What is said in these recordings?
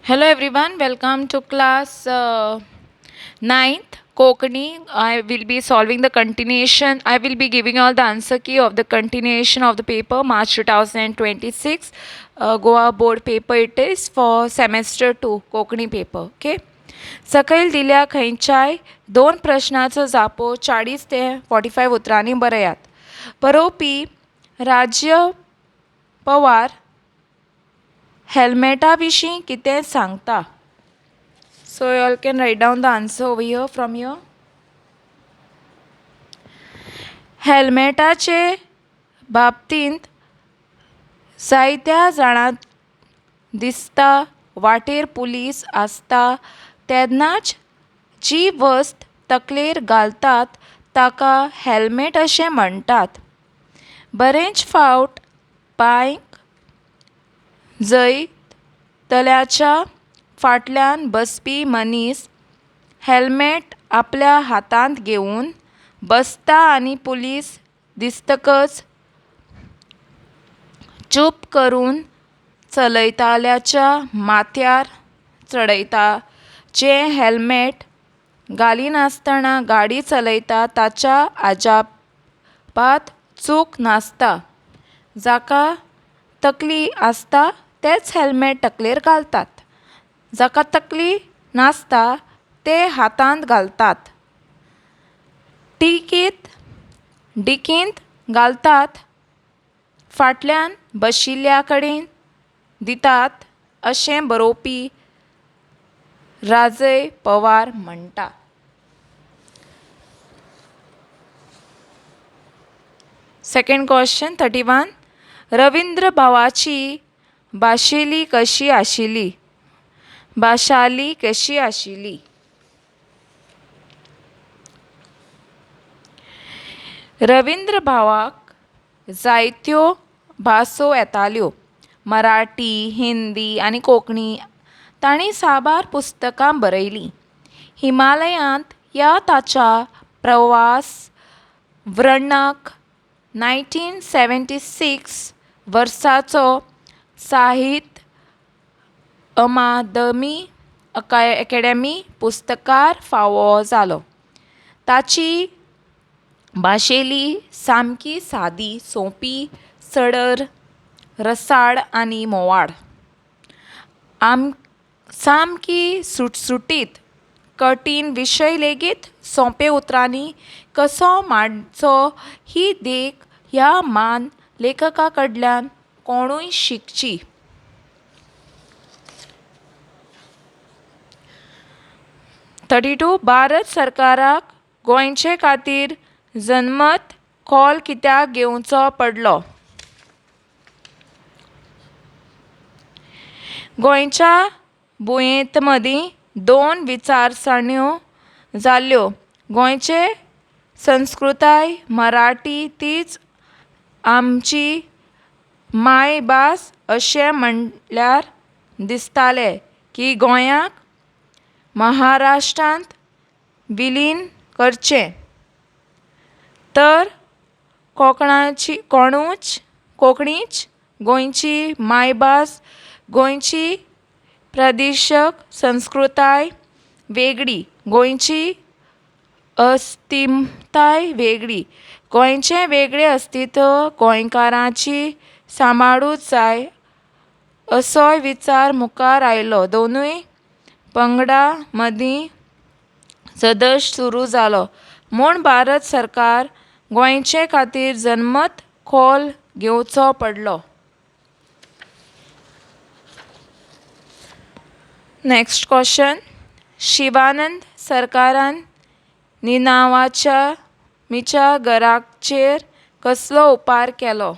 Hello everyone, welcome to class 9th Kokani. I will be solving the continuation. I will be giving all the answer key of the continuation of the paper March 2026 Goa board paper it is for semester 2 Kokani paper. Okay. सकयल दिल्या खंयच्याय दोन प्रश्नाचो जापो 40 ते 45 उतरांनी बरयात. बरोवपी राज्य पवार हेल्मेटा विशीं कितें सांगता. So you all can write down the answer over here from here. हेल्मेटाचे बाबतींत जायत्या जाणां दिसता वाटेर पुलीस आसता तेन्नाच जी वस्त तकलेर घालतात ताका हेल्मेट अशें म्हणटात. बरेंच फावट बायक जैतल्याच्या फाटल्यान बसपी मनीस हेल्मेट आपल्या हातांत घेवन बसता आनी पुलीस दिसतकच चूप करून चलयताल्याच्या माथ्यार चडयता. जें हेल्मेट घालिनासतना गाडी चलयता ताच्या अजापात चूक नासता. जाका तकली आसता तेच हेल्मेट तकलेर घालतात. जाका तकली नासता ते हातांत घालतात. डिकींत घालतात फाटल्यान बशिल्ल्या कडेन दितात अशें बरोवपी राजय पवार म्हणटा. Second question 31. रवींद्र भावाची भाशेली कशी आशिल्ली. भाशाली कशी आशिल्ली. रवींद्र भावाक जायत्यो भासो येताल्यो. मराठी, हिंदी आनी कोंकणी तांणी साबार पुस्तकां बरयलीं. हिमालयांत ह्या ताच्या प्रवास वर्णनाक 1976 वर्साचो साहित्य अकादेमी पुरस्कार फावो जालो. ताची भाशेली सामकी सादी सोंपी सडर रसाळ आनी मोवाळ. सामकी सुटसुटीत कठीण विशय लेगीत सोंपे उतरांनी कसो मांडचो ही देख ह्या मान लेखका कडल्यान कोणूय शिकची. भारत सरकाराक गोंयचे खातीर जनमत खोल कित्याक घेवचो पडलो. गोंयच्या भुंयेंत मदीं दोन विचारसरण्यो जाल्यो. गोंयचे संस्कृताय मराठी तीच आमची मायभास अशें म्हणल्यार दिसतालें की गोंयाक महाराष्ट्रांत विलीन करचें तर कोंकणीच गोंयची मायभास. गोंयची प्रादेशीक संस्कृताय वेगळी. गोंयची अस्मिताय वेगळी. गोंयचें वेगळें अस्तित्व गोंयकारांची सांबाळूंक जाय असोय विचार मुखार आयलो. दोनूय पंगडां मदीं संघर्श सुरू जालो म्हूण भारत सरकार गोंयचे खातीर जनमत खोल घेवचो पडलो. Next question. शिवानंद सरकारान निनांवाच्या मीच्या घराचेर कसलो उपार केलो.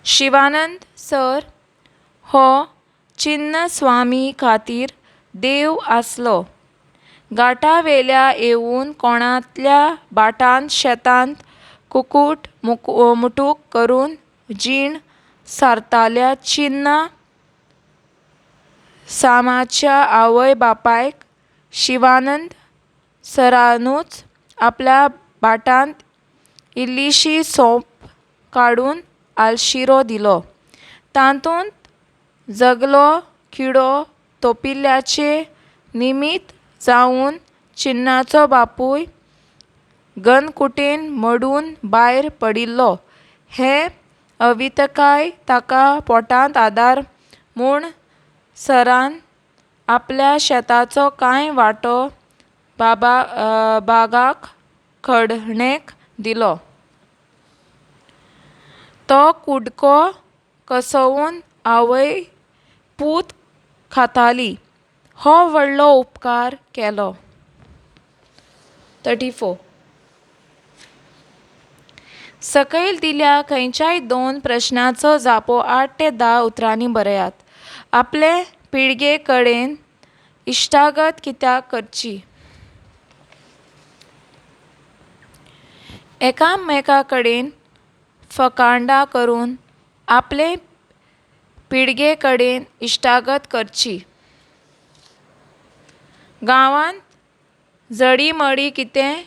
शिवानंद सर हो चिन्नस्वामी खातीर देव आसलो. घाटावेल्या येवन कोणातल्या भाटांत शेतांत कुकूट मुटूक करून जीण सारताल्या चिन्ना सामाच्या आवय बापायक शिवानंद सरानूच आपल्या भाटांत इल्लीशी सोंप काडून आलशिरो दिलो. तातूंत जगलो किडो तोपिल्ल्याचे निमित्त जावन चिन्नाचो बापूय गनकुटेन मडून भायर पडिल्लो. हे अवितकाय ताका पोटांत आदार म्हूण सरान आपल्या शेताचो कांय वांटो बागाक खडणेक दिलो. तो कुडको कसोवन आवय पूत खाताली. हो व्हडलो उपकार केलो. 34. सकयल दिल्या खंयच्याय 2 प्रश्नाचो जापो 8 ते 10 उतरांनी बरयात. आपले पिळगे कडेन इश्टागत कित्याक करची? एकामेका कडेन फकांडां करून आपले पिळगे कडेन इश्टागत करची. गांवांत जडीमडी कितें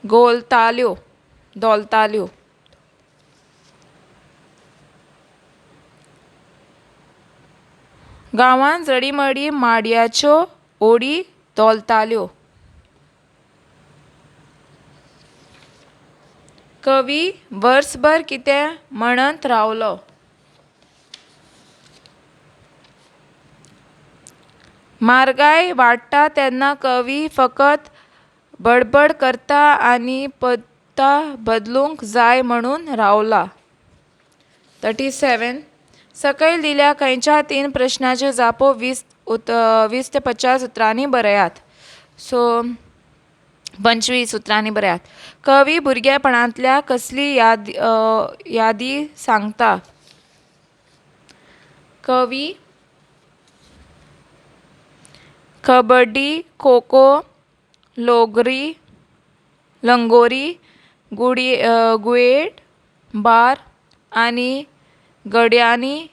दोलताल्यो. गांवांत जडीमडी माडयाच्यो ओडी दोलताल्यो. कवी वर्सभर कितें म्हणत रावलो. म्हारगाय वाडटा तेन्ना कवी फकत बडबड करता आनी पत्ता बदलूंक जाय म्हणून रावला. 37. सकयल दिल्या खंयच्या 3 प्रश्नांचो जापो 20 ते 50 उतरांनी बरयात. सो 25 उतरांनी बरयात. कवी भुरगेपणांतल्या कसली यादी सांगता? कवी कबड्डी, खो-खो, लंगोरी, गुयेट, बार आनी गड्यांनी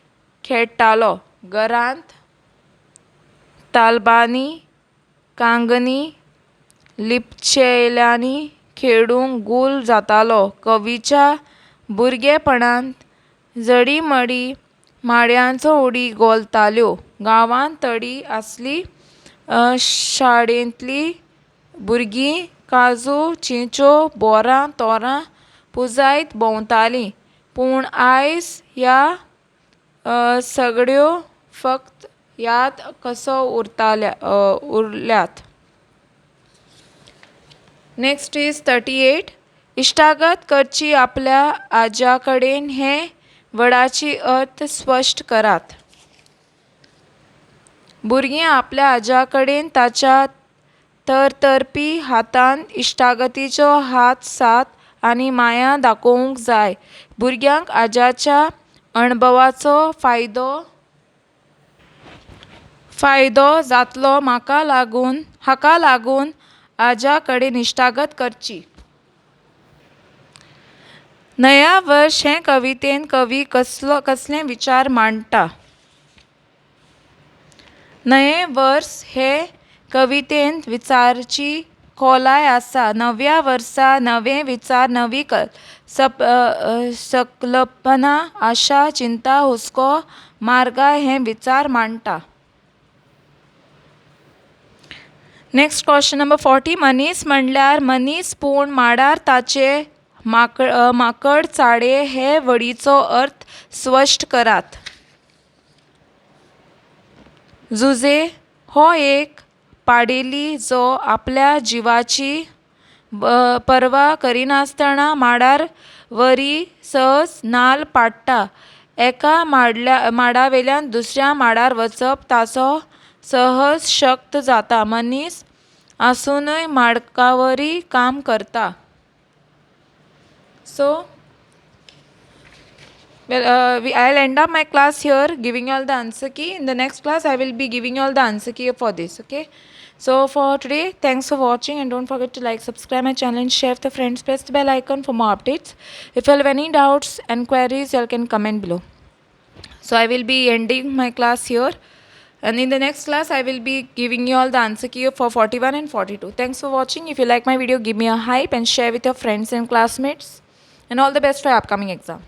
खेळटालो. घरांत तालबानी, कांगणी, लिपचेल्यांनी खेळूंक गूल जातालो. कवीच्या भुरगेपणांत जडीमडी माडयांचो ओडी दोलताल्यो. गांवांत तडी आसली. शाळेंतलीं भुरगीं काजू, चिंचो, बोरां, तोरां पुंजायत भोंवतालीं. पूण आयज ह्या सगळ्यो फकत याद कसो उरल्यात. Next is 38. इश्टागत करची आपल्या आज्या कडेन हे वडाची अर्थ स्पश्ट करात. भुरगीं आपल्या आज्या कडेन ताच्या तरतरपी हातान इश्टागतीचो हात साथ आनी माया दाखोवंक जाय. भुरग्यांक आज्याच्या अणभवाचो फायदो जातलो. हाका लागून आज्या कडेन इश्टागत करची. नया वर्ष हे कवितेन कवी कसले विचार मांडटा? नये वर्स हे कवितेंत विचारची खोलाय आसा. नव्या वर्सा नवे विचार, नवी संकल्पना, आशा, चिंता, हुस्को, मार्गाय हे विचार मांडटा. Next question number 40. मनीस म्हणल्यार मनीस, पूण माडार ताचे माकड चाडे हे वडीचो अर्थ स्पश्ट करात. जुजे हो एक पाडेली जो आपल्या जिवाची पर्वा करिनासतना माडार वरी सहज नाल पाडटा. एका माडावेल्यान दुसऱ्या माडार वचप ताचो सहज शक्त जाता. मनीस आसुनूय माडकावरी काम करता. So I'll end up my class here, giving you all the answer key. In the next class I will be giving you all the answer key for this. Okay, so for today, thanks for watching, and don't forget to like, subscribe my channel and share with your friends. Press the bell icon for more updates. If you have any doubts and queries, you can comment below. So I will be ending my class here, and in the next class I will be giving you all the answer key for 41 and 42. Thanks for watching. If you like my video, give me a hype and share with your friends and classmates, and all the best for your upcoming exam.